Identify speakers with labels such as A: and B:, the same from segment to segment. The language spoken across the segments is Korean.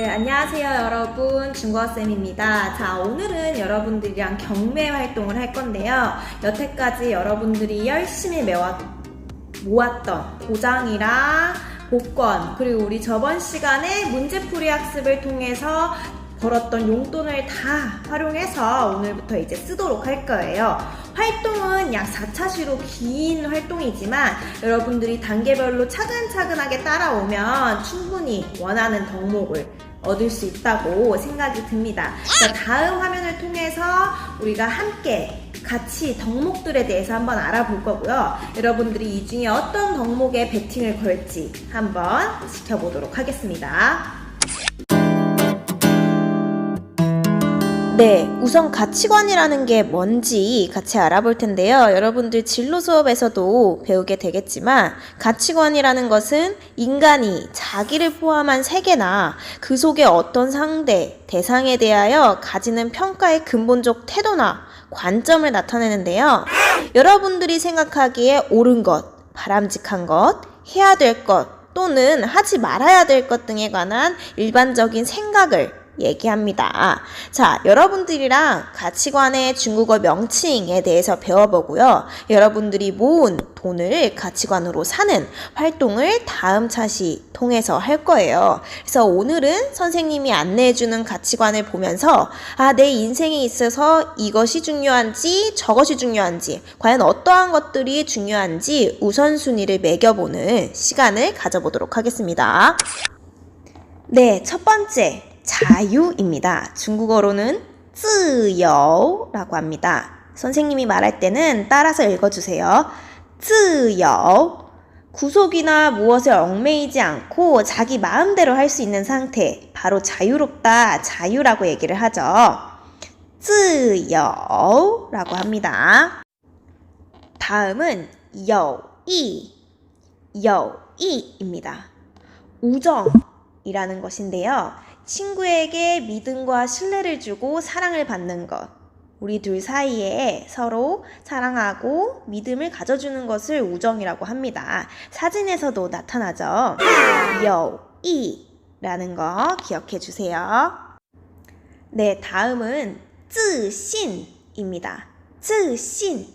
A: 네, 안녕하세요 여러분, 중국어쌤입니다. 자, 오늘은 여러분들이랑 경매 활동을 할 건데요. 여태까지 여러분들이 열심히 모았던 도장이랑 복권, 그리고 우리 저번 시간에 문제풀이 학습을 통해서 벌었던 용돈을 다 활용해서 오늘부터 이제 쓰도록 할 거예요. 활동은 약 4차시로 긴 활동이지만 여러분들이 단계별로 차근차근하게 따라오면 충분히 원하는 덕목을 얻을 수 있다고 생각이 듭니다. 자, 다음 화면을 통해서 우리가 함께 같이 덕목들에 대해서 한번 알아볼 거고요. 여러분들이 이 중에 어떤 덕목에 베팅을 걸지 한번 지켜보도록 하겠습니다. 네, 우선 가치관이라는 게 뭔지 같이 알아볼 텐데요. 여러분들 진로 수업에서도 배우게 되겠지만 가치관이라는 것은 인간이 자기를 포함한 세계나 그 속의 어떤 상대, 대상에 대하여 가지는 평가의 근본적 태도나 관점을 나타내는데요. 여러분들이 생각하기에 옳은 것, 바람직한 것, 해야 될 것, 또는 하지 말아야 될 것 등에 관한 일반적인 생각을 얘기합니다. 자, 여러분들이랑 가치관의 중국어 명칭에 대해서 배워보고요. 여러분들이 모은 돈을 가치관으로 사는 활동을 다음 차시 통해서 할 거예요. 그래서 오늘은 선생님이 안내해주는 가치관을 보면서 내 인생에 있어서 이것이 중요한지 저것이 중요한지 과연 어떠한 것들이 중요한지 우선순위를 매겨보는 시간을 가져보도록 하겠습니다. 네, 첫 번째 자유입니다. 중국어로는 自由라고 합니다. 선생님이 말할 때는 따라서 읽어주세요. 自由. 구속이나 무엇에 얽매이지 않고 자기 마음대로 할 수 있는 상태, 바로 자유롭다, 자유라고 얘기를 하죠. 自由라고 합니다. 다음은 友谊입니다. 우정이라는 것인데요. 친구에게 믿음과 신뢰를 주고 사랑을 받는 것. 우리 둘 사이에 서로 사랑하고 믿음을 가져주는 것을 우정이라고 합니다. 사진에서도 나타나죠. 友谊라는 거 기억해 주세요. 네, 다음은 自信입니다. 自信.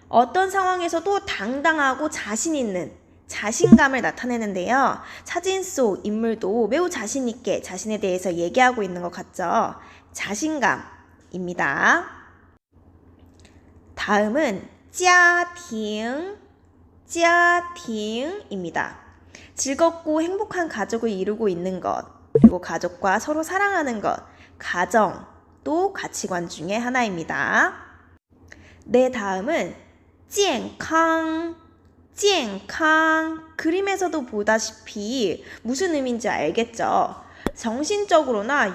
A: 어떤 상황에서도 당당하고 자신 있는 자신감을 나타내는데요. 사진 속 인물도 매우 자신 있게 자신에 대해서 얘기하고 있는 것 같죠. 자신감입니다. 다음은 家庭입니다. 즐겁고 행복한 가족을 이루고 있는 것, 그리고 가족과 서로 사랑하는 것, 가정도 가치관 중에 하나입니다. 네, 다음은 健康. 그림에서도 보다시피 무슨 의미인지 알겠죠? 정신적으로나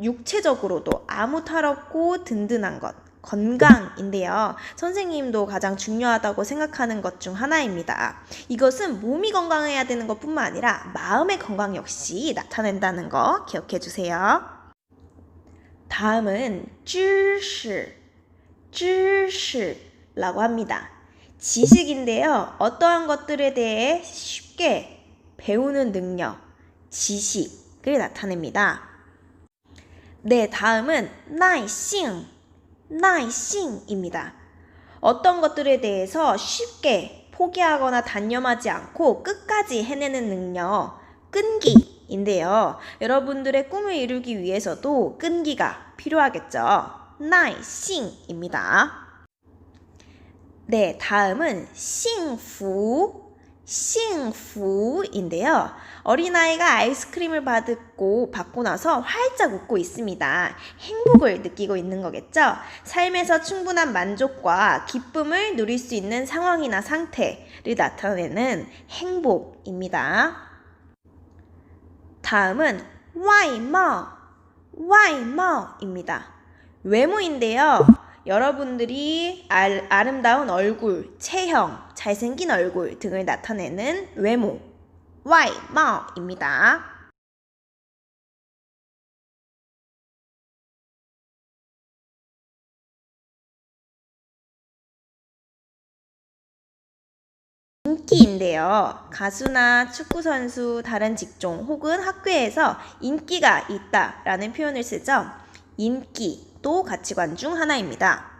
A: 육체적으로도 아무 탈 없고 든든한 것, 건강인데요. 선생님도 가장 중요하다고 생각하는 것 중 하나입니다. 이것은 몸이 건강해야 되는 것뿐만 아니라 마음의 건강 역시 나타낸다는 거 기억해 주세요. 다음은 知识라고 합니다. 지식인데요. 어떠한 것들에 대해 쉽게 배우는 능력, 지식을 나타냅니다. 네, 다음은 耐性입니다. 어떤 것들에 대해서 쉽게 포기하거나 단념하지 않고 끝까지 해내는 능력, 끈기인데요. 여러분들의 꿈을 이루기 위해서도 끈기가 필요하겠죠. 耐性입니다. 네, 다음은 幸福인데요. 어린아이가 아이스크림을 받고 나서 활짝 웃고 있습니다. 행복을 느끼고 있는 거겠죠? 삶에서 충분한 만족과 기쁨을 누릴 수 있는 상황이나 상태를 나타내는 행복입니다. 다음은 外貌입니다. 외모인데요. 여러분들이 아름다운 얼굴, 체형, 잘생긴 얼굴 등을 나타내는 외모, 外貌입니다. 인기인데요. 가수나 축구선수, 다른 직종 혹은 학교에서 인기가 있다라는 표현을 쓰죠. 인기도 가치관 중 하나입니다.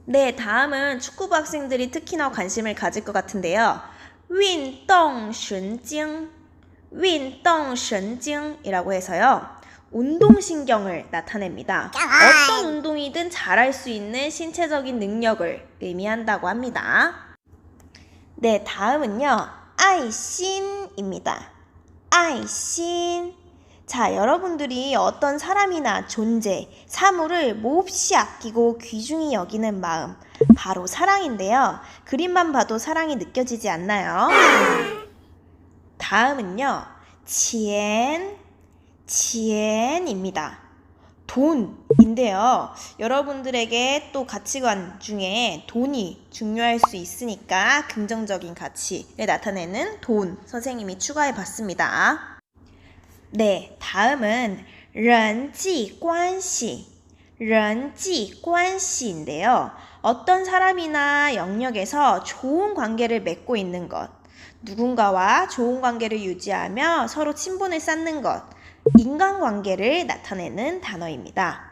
A: 네, 다음은 축구부 학생들이 특히나 관심을 가질 것 같은데요. 运动神经, 运动神经이라고 해서요. 운동신경을 나타냅니다. 어떤 운동이든 잘할 수 있는 신체적인 능력을 의미한다고 합니다. 네, 다음은요. 爱心입니다. 爱心. 자, 여러분들이 어떤 사람이나 존재, 사물을 몹시 아끼고 귀중히 여기는 마음, 바로 사랑인데요. 그림만 봐도 사랑이 느껴지지 않나요? 다음은요. 钱, 钱입니다. 돈인데요. 여러분들에게 또 가치관 중에 돈이 중요할 수 있으니까 긍정적인 가치를 나타내는 돈, 선생님이 추가해 봤습니다. 네, 다음은 人际关系, 人际关系인데요. 어떤 사람이나 영역에서 좋은 관계를 맺고 있는 것, 누군가와 좋은 관계를 유지하며 서로 친분을 쌓는 것, 인간관계를 나타내는 단어입니다.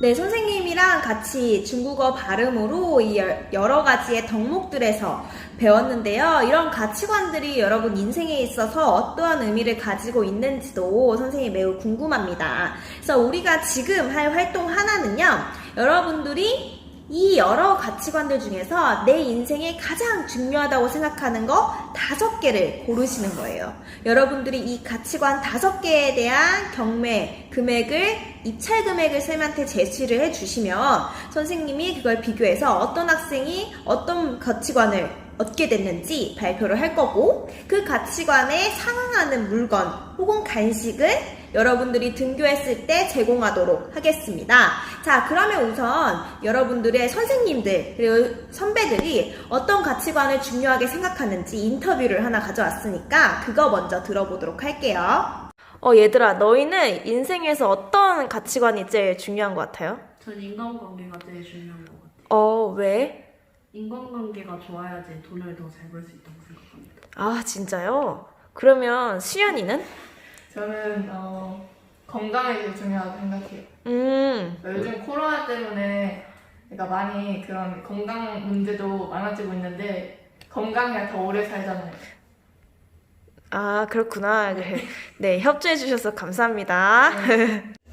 A: 네, 선생님이랑 같이 중국어 발음으로 이 여러 가지의 덕목들에서 배웠는데요. 이런 가치관들이 여러분 인생에 있어서 어떠한 의미를 가지고 있는지도 선생님이 매우 궁금합니다. 그래서 우리가 지금 할 활동 하나는요. 여러분들이 이 여러 가치관들 중에서 내 인생에 가장 중요하다고 생각하는 거 5개를 고르시는 거예요. 여러분들이 이 가치관 5개에 대한 경매 금액을, 입찰 금액을 쌤한테 제시를 해주시면 선생님이 그걸 비교해서 어떤 학생이 어떤 가치관을 얻게 됐는지 발표를 할 거고, 그 가치관에 상응하는 물건 혹은 간식을 여러분들이 등교했을 때 제공하도록 하겠습니다. 자, 그러면 우선 여러분들의 선생님들 그리고 선배들이 어떤 가치관을 중요하게 생각하는지 인터뷰를 하나 가져왔으니까 그거 먼저 들어보도록 할게요. 얘들아, 너희는 인생에서 어떤 가치관이 제일 중요한 것 같아요?
B: 전 인간관계가 제일 중요한 것 같아요.
A: 왜?
B: 인간관계가 좋아야지 돈을 더 잘 벌 수 있다고 생각합니다.
A: 아, 진짜요? 그러면 수연이는?
C: 저는 건강이 제일 중요하다고 생각해요. 요즘 코로나 때문에 그러니까 많이 그런 건강 문제도 많아지고 있는데 건강해야 더 오래 살잖아요.
A: 아, 그렇구나. 네, 협조해 주셔서 감사합니다.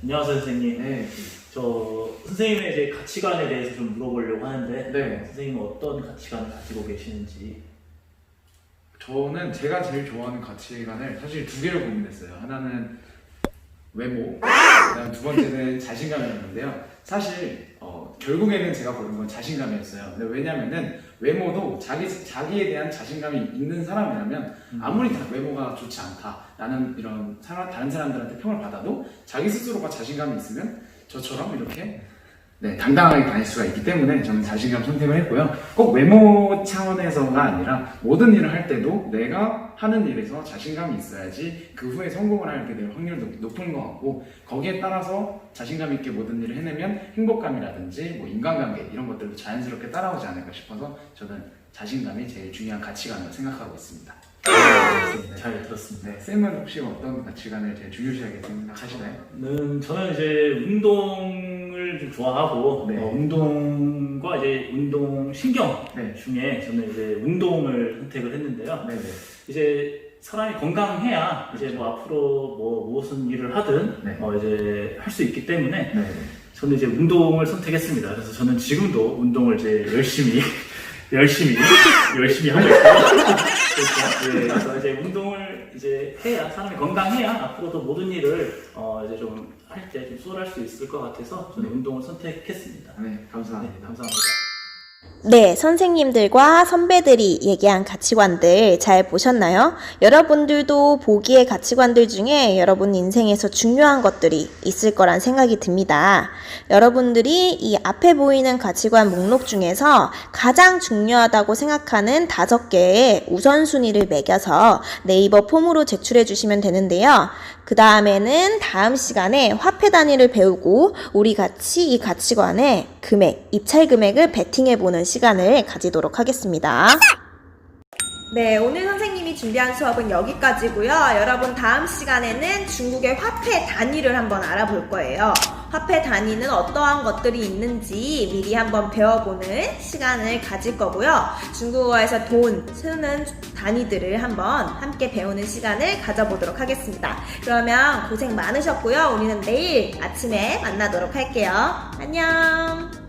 D: 안녕하세요, 선생님. 네. 저 선생님의 이제 가치관에 대해서 좀 물어보려고 하는데,
E: 네.
D: 선생님은 어떤 가치관을 가지고 계시는지.
E: 저는 제가 제일 좋아하는 가치관을 사실 2개를 고민했어요. 하나는 외모, 그다음 2번째는 자신감이었는데요. 사실 결국에는 제가 고른 건 자신감이었어요. 근데 왜냐면은 외모도 자기에 대한 자신감이 있는 사람이라면 아무리 외모가 좋지 않다, 나는 이런 다른 사람들한테 평을 받아도 자기 스스로가 자신감이 있으면 저처럼 이렇게 당당하게 다닐 수가 있기 때문에 저는 자신감 선택을 했고요. 꼭 외모 차원에서가 아니라 모든 일을 할 때도 내가 하는 일에서 자신감이 있어야지 그 후에 성공을 하게 될 확률도 높은 것 같고, 거기에 따라서 자신감 있게 모든 일을 해내면 행복감이라든지 뭐 인간관계 이런 것들도 자연스럽게 따라오지 않을까 싶어서 저는 자신감이 제일 중요한 가치관으로 생각하고 있습니다.
D: 잘 들었습니다.
E: 네, 쌤은 혹시 어떤 가치관을 제일 중요시하게 생각하시나요?
D: 저는 이제 운동을 좀 좋아하고,
E: 네.
D: 운동과 이제 운동 신경
E: 네.
D: 중에 저는 이제 운동을 선택을 했는데요.
E: 네네.
D: 이제 사람이 건강해야 이제 뭐 앞으로 뭐 무슨 일을 하든
E: 네.
D: 이제 할 수 있기 때문에
E: 네.
D: 저는 이제 운동을 선택했습니다. 그래서 저는 지금도 운동을 이제 열심히 하고 있고, 그렇죠. 네, 그래서 이제 운동을 이제 해야, 사람이 건강해야 앞으로도 모든 일을 이제 좀 할 때 좀 수월할 수 있을 것 같아서 저는 운동을 선택했습니다.
E: 네, 감사합니다.
D: 네, 감사합니다.
A: 네, 선생님들과 선배들이 얘기한 가치관들 잘 보셨나요? 여러분들도 보기의 가치관들 중에 여러분 인생에서 중요한 것들이 있을 거란 생각이 듭니다. 여러분들이 이 앞에 보이는 가치관 목록 중에서 가장 중요하다고 생각하는 5개의 우선순위를 매겨서 네이버 폼으로 제출해 주시면 되는데요. 그 다음에는 다음 시간에 화폐 단위를 배우고 우리 같이 이 가치관에 금액, 입찰 금액을 베팅해보는 시간을 가지도록 하겠습니다. 네, 오늘 선생님이 준비한 수업은 여기까지고요. 여러분 다음 시간에는 중국의 화폐 단위를 한번 알아볼 거예요. 화폐 단위는 어떠한 것들이 있는지 미리 한번 배워보는 시간을 가질 거고요. 중국어에서 돈 쓰는 단위들을 한번 함께 배우는 시간을 가져보도록 하겠습니다. 그러면 고생 많으셨고요. 우리는 내일 아침에 만나도록 할게요. 안녕.